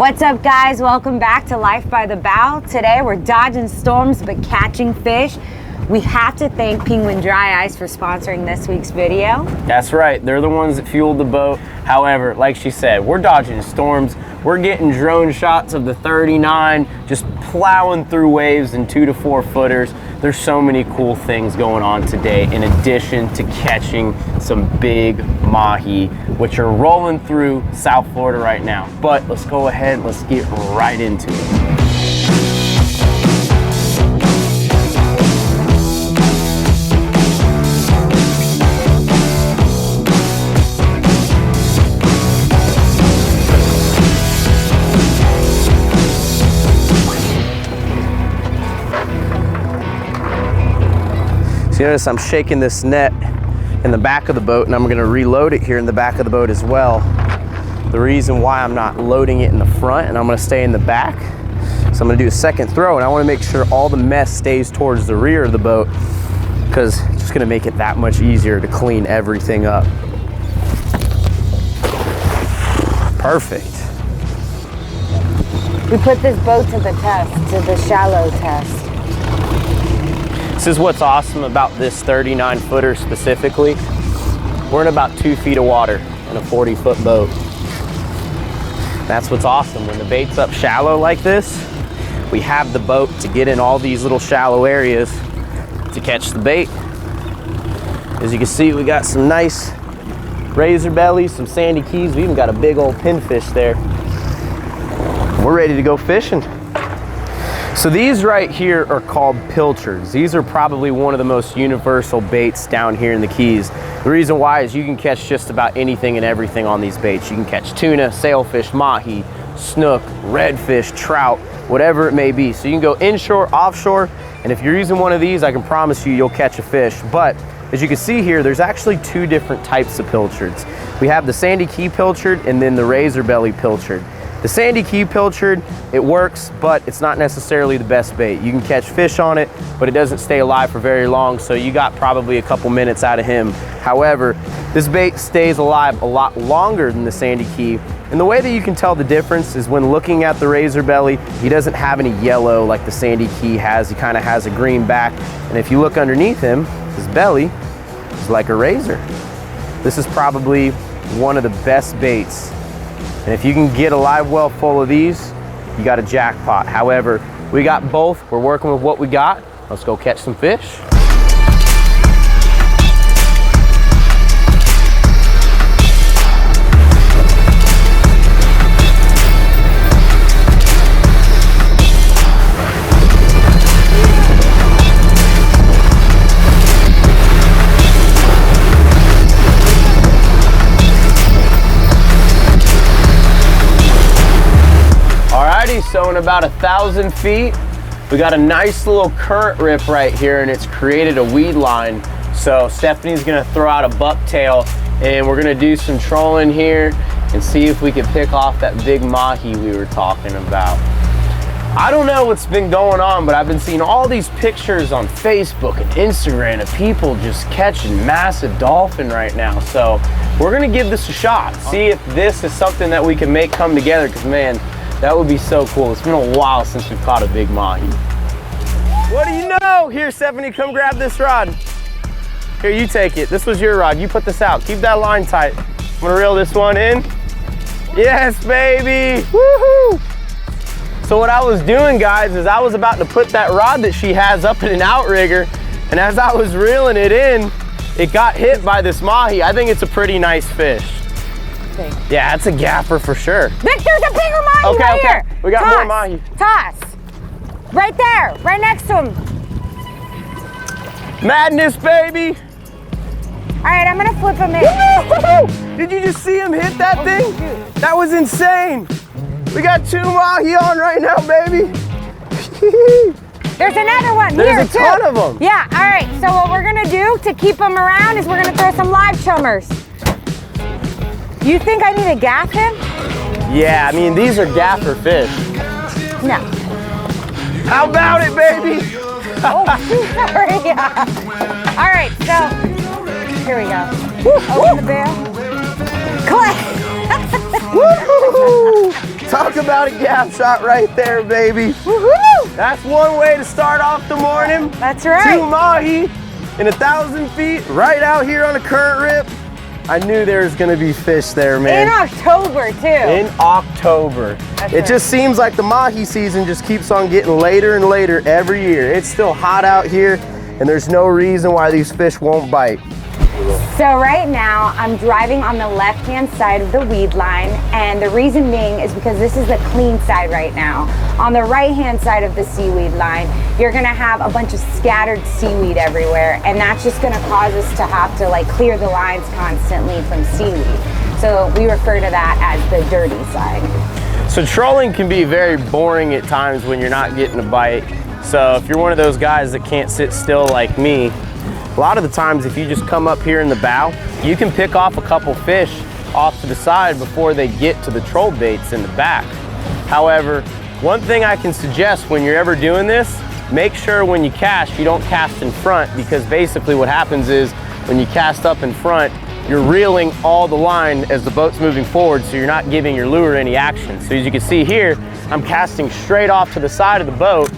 What's up, guys? Welcome back to Life by the Bow. Today we're dodging storms but catching fish. We have to thank Penguin Dry Ice for sponsoring this week's video. That's right, they're the ones that fueled the boat. However, like she said, we're dodging storms. We're getting drone shots of the 39, just plowing through waves in 2 to 4 footers. There's so many cool things going on today, in addition to catching some big mahi, which are rolling through South Florida right now. But let's go ahead, let's get right into it. You notice I'm shaking this net in the back of the boat, and I'm going to reload it here in the back of the boat as well. The reason why I'm not loading it in the front and I'm going to stay in the back, so I'm going to do a second throw, and I want to make sure all the mess stays towards the rear of the boat, because it's just going to make it that much easier to clean everything up. Perfect. We put this boat to the test, to the shallow test. This is what's awesome about this 39 footer specifically. We're in about 2 feet of water in a 40-foot boat. That's what's awesome. When the bait's up shallow like this, we have the boat to get in all these little shallow areas to catch the bait. As you can see, we got some nice razor bellies, some sandy keys. We even got a big old pinfish there. We're ready to go fishing. So these right here are called pilchards. These are probably one of the most universal baits down here in the Keys. The reason why is you can catch just about anything and everything on these baits. You can catch tuna, sailfish, mahi, snook, redfish, trout, whatever it may be. So you can go inshore, offshore, and if you're using one of these, I can promise you, you'll catch a fish. But as you can see here, there's actually 2 different types of pilchards. We have the sandy key pilchard and then the razor belly pilchard. The sandy key pilchard, it works, but it's not necessarily the best bait. You can catch fish on it, but it doesn't stay alive for very long, so you got probably a couple minutes out of him. However, this bait stays alive a lot longer than the sandy key. And the way that you can tell the difference is when looking at the razor belly, he doesn't have any yellow like the sandy key has. He kind of has a green back. And if you look underneath him, his belly is like a razor. This is probably one of the best baits. And if you can get a live well full of these, you got a jackpot. However, we got both. We're working with what we got. Let's go catch some fish. So in about 1,000 feet, we got a nice little current rip right here, and it's created a weed line. So Stephanie's gonna throw out a bucktail, and we're gonna do some trolling here and see if we can pick off that big mahi we were talking about. I don't know what's been going on, but I've been seeing all these pictures on Facebook and Instagram of people just catching massive dolphin right now. So we're gonna give this a shot, see if this is something that we can make come together, because man, that would be so cool. It's been a while since we've caught a big mahi. What do you know? Here, Stephanie, come grab this rod. Here, you take it. This was your rod. You put this out. Keep that line tight. I'm gonna reel this one in. Yes, baby. Woohoo! So what I was doing, guys, is I was about to put that rod that she has up in an outrigger, and as I was reeling it in, it got hit by this mahi. I think it's a pretty nice fish. Yeah, it's a gaffer for sure. Vic, there's a bigger mahi right here. We got more mahi. Toss. Right there, right next to him. Madness, baby. All right, I'm gonna flip him in. Did you just see him hit that thing? Shoot. That was insane. We got 2 mahi on right now, baby. There's another one here, too. There's a ton of them. Yeah, all right, so what we're gonna do to keep them around is we're gonna throw some live chummers. You think I need to gaff him? Yeah, I mean, these are gaffer fish. No. How about it, baby? Oh, sorry. All right, so here we go. Open the bail. Click. Woo-hoo-hoo. Talk about a gap shot right there, baby. Woohoo! That's one way to start off the morning. That's right. 2 Mahi in 1,000 feet right out here on a current rip. I knew there was gonna be fish there, man. In October, too. In October. That's It right. just seems like the Mahi season just keeps on getting later and later every year. It's still hot out here, and there's no reason why these fish won't bite. So right now, I'm driving on the left-hand side of the weed line, and the reason being is because this is the clean side right now. On the right-hand side of the seaweed line, you're gonna have a bunch of scattered seaweed everywhere, and that's just gonna cause us to have to like clear the lines constantly from seaweed. So we refer to that as the dirty side. So trolling can be very boring at times when you're not getting a bite. So if you're one of those guys that can't sit still like me, a lot of the times if you just come up here in the bow, you can pick off a couple fish off to the side before they get to the troll baits in the back. However, one thing I can suggest when you're ever doing this, make sure when you cast, you don't cast in front, because basically what happens is when you cast up in front, you're reeling all the line as the boat's moving forward, so you're not giving your lure any action. So as you can see here, I'm casting straight off to the side of the boat.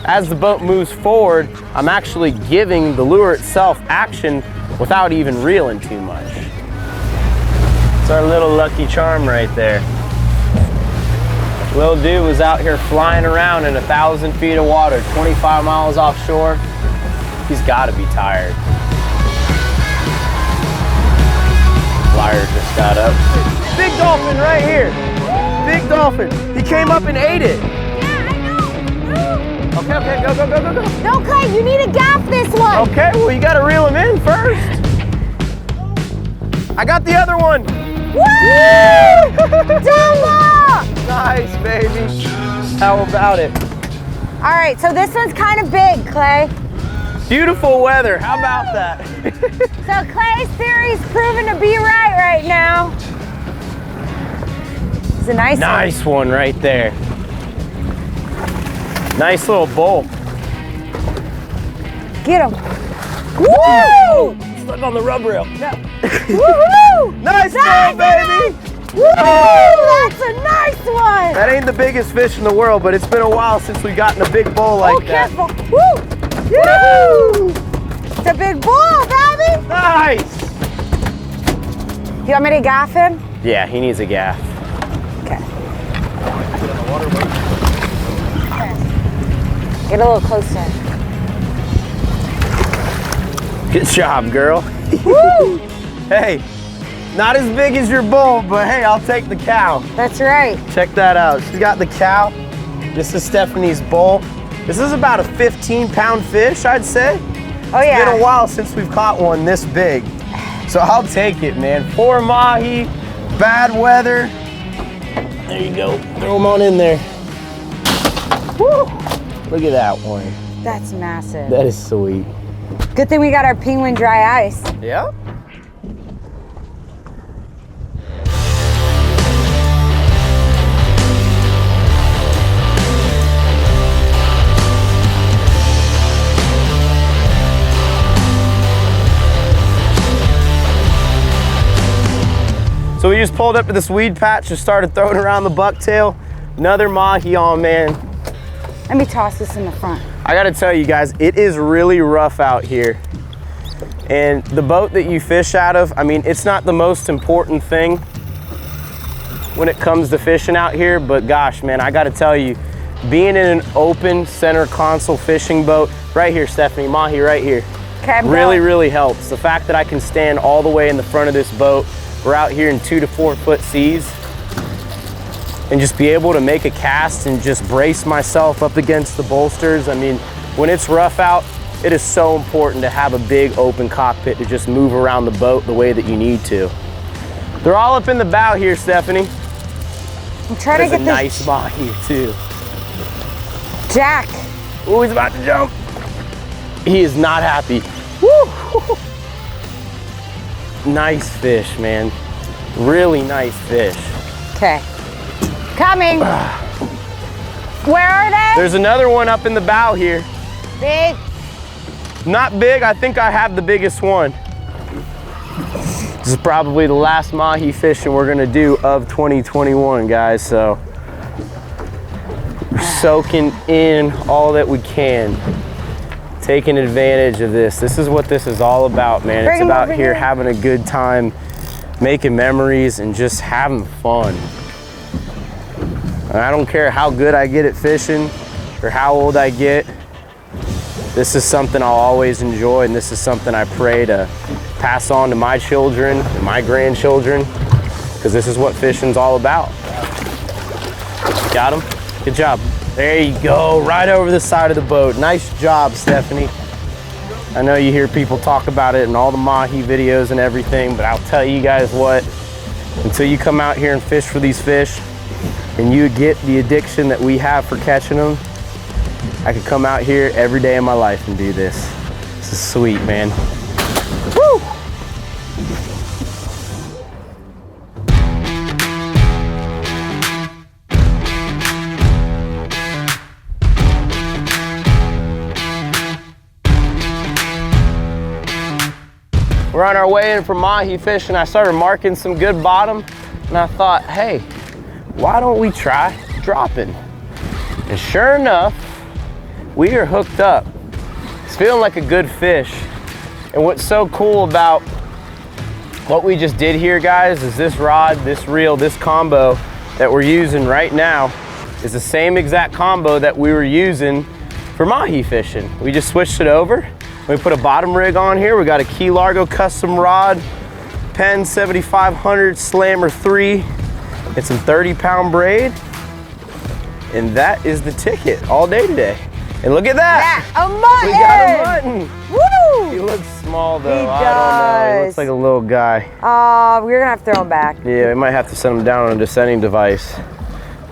As the boat moves forward, I'm actually giving the lure itself action without even reeling too much. It's our little lucky charm right there. Little dude was out here flying around in 1,000 feet of water, 25 miles offshore. He's gotta be tired. Flyer just got up. Big dolphin right here. Big dolphin. He came up and ate it. Okay, go, go, go, go, go. No, Clay, you need to gap this one. Okay, well, you gotta reel him in first. I got the other one. Woo! Double! Nice, baby. How about it? All right, so this one's kind of big, Clay. Beautiful weather, how about that? So Clay's theory's proven to be right now. It's a nice one right there. Nice little bowl. Get him. Woo! Stuck on the rub rail. No. Woohoo! Nice one, baby! Woo! That's a nice one! That ain't the biggest fish in the world, but it's been a while since we've gotten a big bowl like that. Careful. Woo! Woo! It's a big bull, baby! Nice! You want me to gaff him? Yeah, he needs a gaff. Okay. Get a little closer. Good job, girl. Woo! Hey, not as big as your bull, but hey, I'll take the cow. That's right. Check that out. She's got the cow. This is Stephanie's bull. This is about a 15-pound fish, I'd say. Oh yeah. It's been a while since we've caught one this big. So I'll take it, man. 4 Mahi, bad weather. There you go. Throw them on in there. Woo! Look at that one. That's massive. That is sweet. Good thing we got our penguin dry ice. Yeah. So we just pulled up to this weed patch and started throwing around the bucktail. Another Mahi on, man. Let me toss this in the front. I gotta tell you guys, it is really rough out here. And the boat that you fish out of, I mean, it's not the most important thing when it comes to fishing out here, but gosh, man, I gotta tell you, being in an open center console fishing boat, right here, Stephanie, Mahi right here, Okay, really helps. The fact that I can stand all the way in the front of this boat, we're out here in 2 to 4 foot seas, and just be able to make a cast and just brace myself up against the bolsters. I mean, when it's rough out, it is so important to have a big open cockpit to just move around the boat the way that you need to. They're all up in the bow here, Stephanie. I'm trying There's to get a this nice Mahi too. Jack. Oh, he's about to jump. He is not happy. Woo! Nice fish, man. Really nice fish. Okay. Coming. Where are they? There's another one up in the bow here. Big. Not big, I think I have the biggest one. This is probably the last Mahi fishing we're gonna do of 2021, guys, so We're soaking in all that we can. Taking advantage of this. This is what this is all about, man. It's about here having a good time, making memories, and just having fun. And I don't care how good I get at fishing or how old I get. This is something I'll always enjoy, and this is something I pray to pass on to my children and my grandchildren, because this is what fishing's all about. Got him? Good job. There you go, right over the side of the boat. Nice job, Stephanie. I know you hear people talk about it in all the Mahi videos and everything, but I'll tell you guys what, until you come out here and fish for these fish, and you get the addiction that we have for catching them, I could come out here every day of my life and do this. This is sweet, man. Woo! We're on our way in from Mahi fishing. I started marking some good bottom, and I thought, hey, why don't we try dropping? And sure enough, we are hooked up. It's feeling like a good fish. And what's so cool about what we just did here, guys, is this rod, this reel, this combo that we're using right now is the same exact combo that we were using for Mahi fishing. We just switched it over. We put a bottom rig on here. We got a Key Largo custom rod, Penn 7500 Slammer 3, and some 30-pound braid. And that is the ticket all day today. And look at that! Yeah, a mutton! We got a mutton! Woo! He looks small though. He I don't know. He looks like a little guy. We're gonna have to throw him back. Yeah, we might have to send him down on a descending device.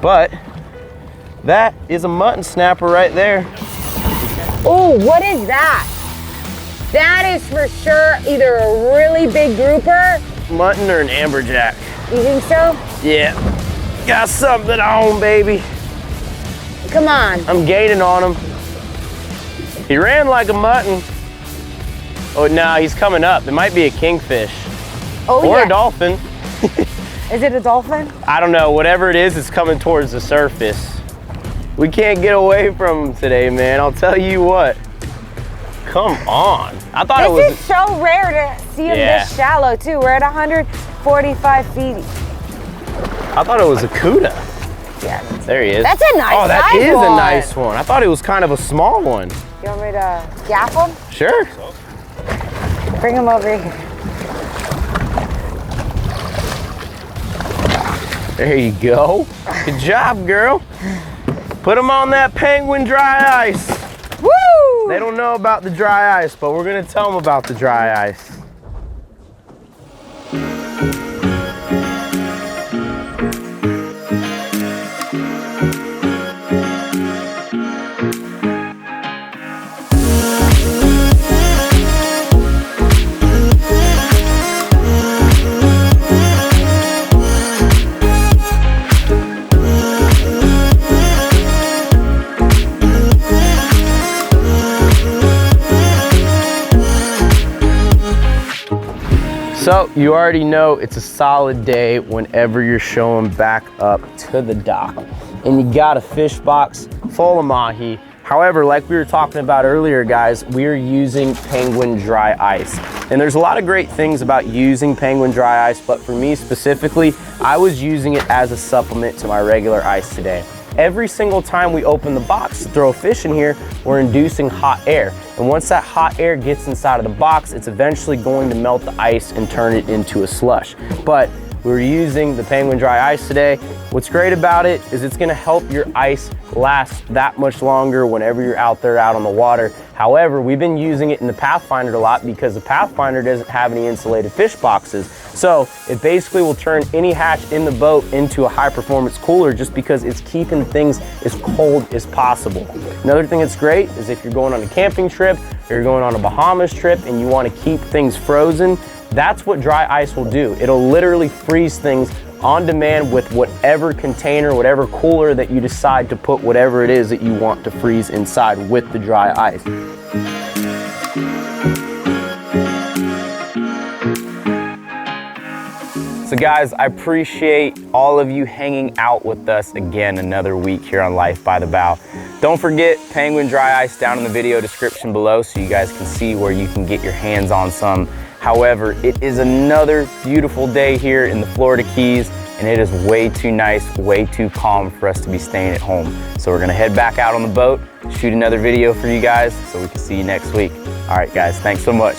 But that is a mutton snapper right there. Oh, what is that? That is for sure either a really big grouper. Mutton or an amberjack. You think so? Yeah. Got something on, baby. Come on. I'm gaining on him. He ran like a mutton. Oh, no, he's coming up. It might be a kingfish. Oh, or yeah. a dolphin. Is it a dolphin? I don't know. Whatever it is, it's coming towards the surface. We can't get away from him today, man. I'll tell you what. Come on. I thought it was... This is so rare to see him this shallow, too. We're at 145 feet. I thought it was a cuda. Yeah. There he is. That's a nice one. Oh, that is a nice one. I thought it was kind of a small one. You want me to gap him? Sure. Bring him over here. There you go. Good job, girl. Put him on that penguin dry ice. Woo! They don't know about the dry ice, but we're gonna tell them about the dry ice. So you already know it's a solid day whenever you're showing back up to the dock. And you got a fish box full of mahi. However, like we were talking about earlier, guys, we're using Penguin dry ice. And there's a lot of great things about using Penguin dry ice, but for me specifically, I was using it as a supplement to my regular ice today. Every single time we open the box to throw a fish in here, we're inducing hot air. And once that hot air gets inside of the box, it's eventually going to melt the ice and turn it into a slush. But we're using the Penguin dry ice today. What's great about it is it's gonna help your ice last that much longer whenever you're out there out on the water. However, we've been using it in the Pathfinder a lot because the Pathfinder doesn't have any insulated fish boxes. So it basically will turn any hatch in the boat into a high performance cooler just because it's keeping things as cold as possible. Another thing that's great is if you're going on a camping trip or you're going on a Bahamas trip and you want to keep things frozen, that's what dry ice will do. It'll literally freeze things on demand with whatever container, whatever cooler that you decide to put whatever it is that you want to freeze inside with the dry ice. It's So guys, I appreciate all of you hanging out with us again another week here on Life by the Bow. Don't forget Penguin Dry Ice down in the video description below so you guys can see where you can get your hands on some. However, it is another beautiful day here in the Florida Keys, and it is way too nice, way too calm for us to be staying at home. So we're gonna head back out on the boat, shoot another video for you guys so we can see you next week. All right guys, thanks so much.